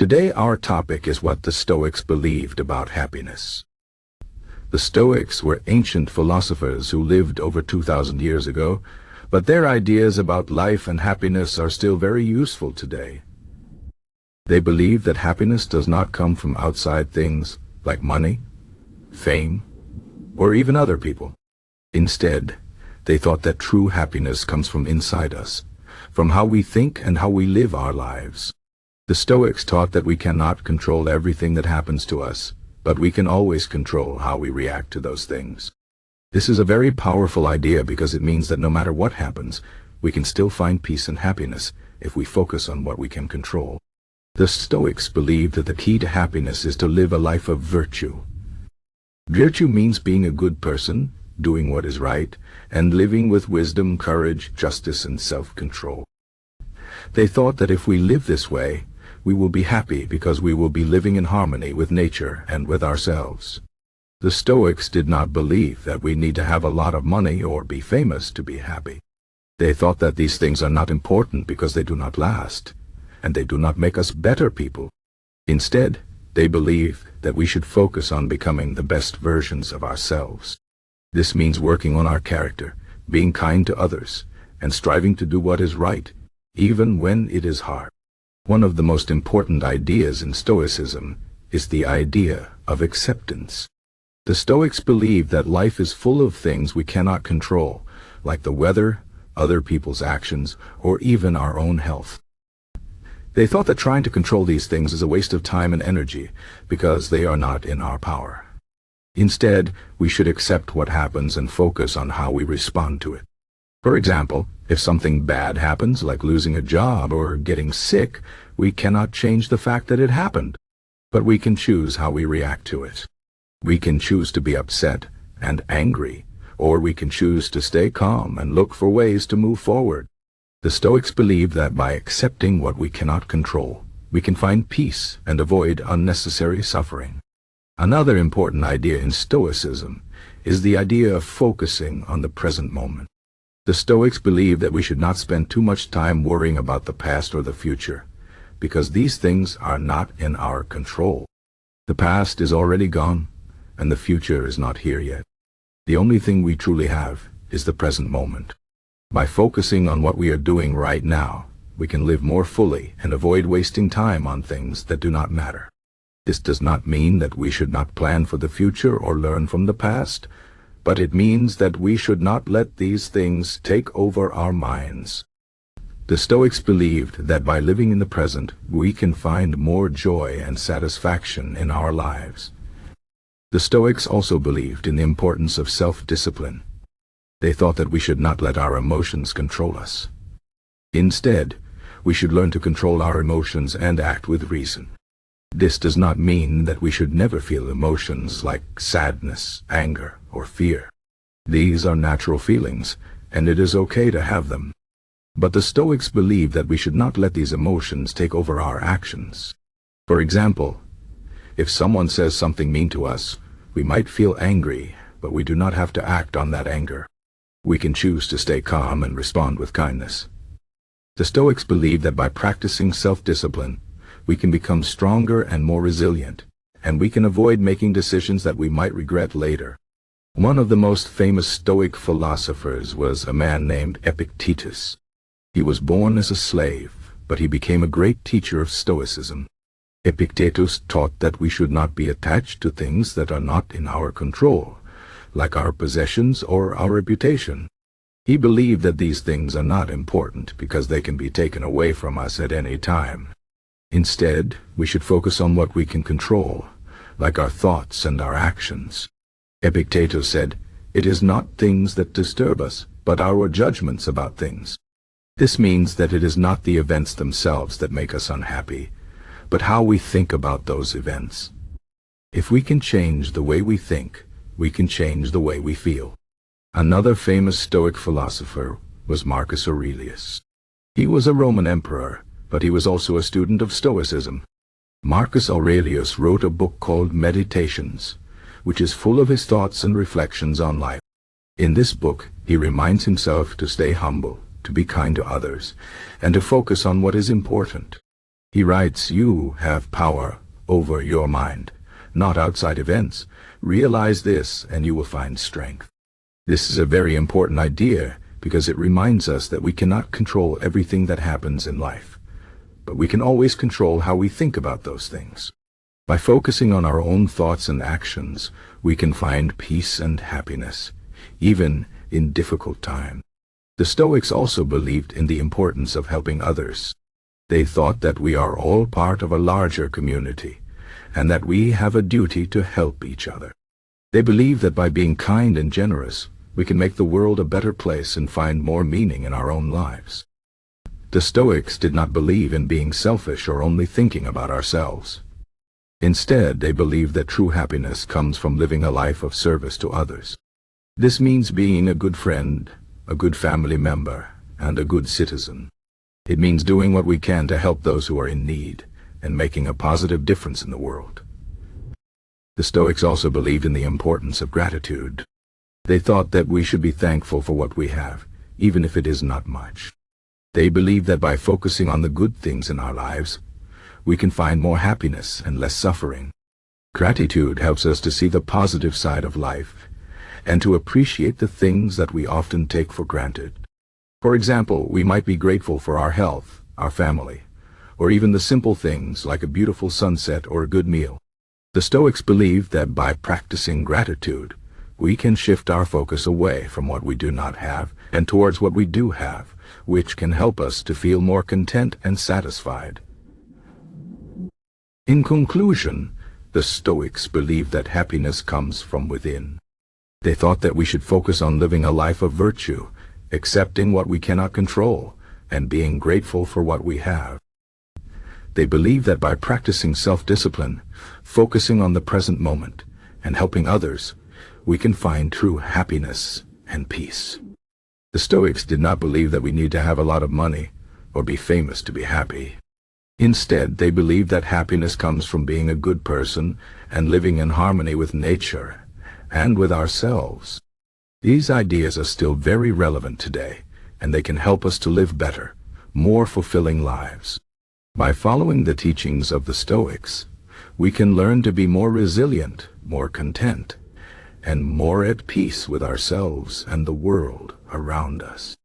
Today our topic is what the Stoics believed about happiness. The Stoics were ancient philosophers who lived over 2,000 years ago, but their ideas about life and happiness are still very useful today. They believed that happiness does not come from outside things like money, fame, or even other people. Instead, they thought that true happiness comes from inside us, from how we think and how we live our lives. The Stoics taught that we cannot control everything that happens to us, but we can always control how we react to those things. This is a very powerful idea because it means that no matter what happens, we can still find peace and happiness if we focus on what we can control. The Stoics believed that the key to happiness is to live a life of virtue. Virtue means being a good person, doing what is right, and living with wisdom, courage, justice, and self-control. They thought that if we live this way, we will be happy because we will be living in harmony with nature and with ourselves. The Stoics did not believe that we need to have a lot of money or be famous to be happy. They thought that these things are not important because they do not last, and they do not make us better people. Instead, they believe that we should focus on becoming the best versions of ourselves. This means working on our character, being kind to others, and striving to do what is right, even when it is hard. One of the most important ideas in Stoicism is the idea of acceptance. The Stoics believe that life is full of things we cannot control, like the weather, other people's actions, or even our own health. They thought that trying to control these things is a waste of time and energy because they are not in our power. Instead, we should accept what happens and focus on how we respond to it. For example, if something bad happens, like losing a job or getting sick, we cannot change the fact that it happened, but we can choose how we react to it. We can choose to be upset and angry, or we can choose to stay calm and look for ways to move forward. The Stoics believe that by accepting what we cannot control, we can find peace and avoid unnecessary suffering. Another important idea in Stoicism is the idea of focusing on the present moment. The Stoics believe that we should not spend too much time worrying about the past or the future, because these things are not in our control. The past is already gone, and the future is not here yet. The only thing we truly have is the present moment. By focusing on what we are doing right now, we can live more fully and avoid wasting time on things that do not matter. This does not mean that we should not plan for the future or learn from the past, but it means that we should not let these things take over our minds. The Stoics believed that by living in the present, we can find more joy and satisfaction in our lives. The Stoics also believed in the importance of self-discipline. They thought that we should not let our emotions control us. Instead, we should learn to control our emotions and act with reason. This does not mean that we should never feel emotions like sadness, anger, or fear. These are natural feelings, and it is okay to have them. But the Stoics believe that we should not let these emotions take over our actions. For example, if someone says something mean to us, we might feel angry, but we do not have to act on that anger. We can choose to stay calm and respond with kindness. The Stoics believe that by practicing self-discipline, we can become stronger and more resilient, and we can avoid making decisions that we might regret later. One of the most famous Stoic philosophers was a man named Epictetus. He was born as a slave, but he became a great teacher of Stoicism. Epictetus taught that we should not be attached to things that are not in our control, like our possessions or our reputation. He believed that these things are not important because they can be taken away from us at any time. Instead, we should focus on what we can control, like our thoughts and our actions. Epictetus said, "It is not things that disturb us, but our judgments about things." This means that it is not the events themselves that make us unhappy, but how we think about those events. If we can change the way we think, we can change the way we feel. Another famous Stoic philosopher was Marcus Aurelius. He was a Roman emperor, but he was also a student of Stoicism. Marcus Aurelius wrote a book called Meditations, which is full of his thoughts and reflections on life. In this book, he reminds himself to stay humble, to be kind to others, and to focus on what is important. He writes, "You have power over your mind, not outside events. Realize this and you will find strength." This is a very important idea because it reminds us that we cannot control everything that happens in life, but we can always control how we think about those things. By focusing on our own thoughts and actions, we can find peace and happiness, even in difficult times. The Stoics also believed in the importance of helping others. They thought that we are all part of a larger community, and that we have a duty to help each other. They believed that by being kind and generous, we can make the world a better place and find more meaning in our own lives. The Stoics did not believe in being selfish or only thinking about ourselves. Instead, they believed that true happiness comes from living a life of service to others. This means being a good friend, a good family member, and a good citizen. It means doing what we can to help those who are in need and making a positive difference in the world. The Stoics also believed in the importance of gratitude. They thought that we should be thankful for what we have, even if it is not much. They believed that by focusing on the good things in our lives, we can find more happiness and less suffering. Gratitude helps us to see the positive side of life and to appreciate the things that we often take for granted. For example, we might be grateful for our health, our family, or even the simple things like a beautiful sunset or a good meal. The Stoics believed that by practicing gratitude, we can shift our focus away from what we do not have and towards what we do have, which can help us to feel more content and satisfied. In conclusion, the Stoics believed that happiness comes from within. They thought that we should focus on living a life of virtue, accepting what we cannot control, and being grateful for what we have. They believed that by practicing self-discipline, focusing on the present moment, and helping others, we can find true happiness and peace. The Stoics did not believe that we need to have a lot of money or be famous to be happy. Instead, they believed that happiness comes from being a good person and living in harmony with nature and with ourselves. These ideas are still very relevant today, and they can help us to live better, more fulfilling lives. By following the teachings of the Stoics, we can learn to be more resilient, more content, and more at peace with ourselves and the world around us.